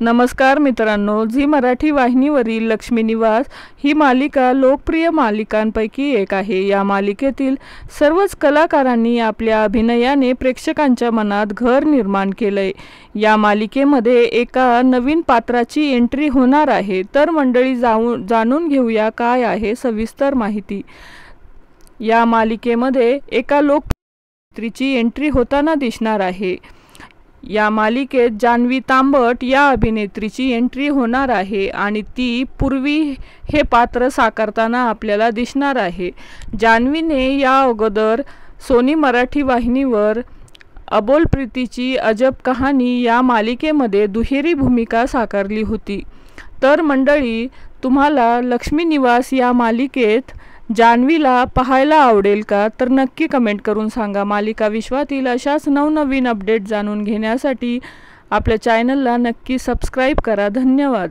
नमस्कार मित्रांनो, झी मराठी वाहिनीवरील लक्ष्मी निवास ही मालिका लोकप्रिय मालिकांपैकी एक आहे। या मालिकेतील सर्वच कलाकारांनी आपल्या अभिनयाने प्रेक्षकांच्या मनात घर निर्माण केलंय। या मालिकेमध्ये एका नवीन पात्राची एंट्री होणार आहे, तर मंडळी जाणून घेऊया काय आहे सविस्तर माहिती। या मालिकेमध्ये एका लोकपात्राची एंट्री होताना दिसणार आहे। या मालिकेत जान्हवी तांबट या अभिनेत्रीची एंट्री होणार आहे आणि ती पूर्वी हे पात्र साकारताना आपल्याला दिसणार आहे। जान्हवीने या अगोदर सोनी मराठी वाहिनीवर अबोल प्रीतीची अजब कहाणी या मालिकेमध्ये दुहेरी भूमिका साकारली होती। तर मंडळी, तुम्हाला लक्ष्मी निवास या मालिकेत जान्हवीला पाहायला आवडेल का? तर नक्की कमेंट करून सांगा। मालिका विश्वातील अशाच नवनवीन अपडेट जाणून घेण्यासाठी आपल्या चॅनलला नक्की सबस्क्राईब करा। धन्यवाद।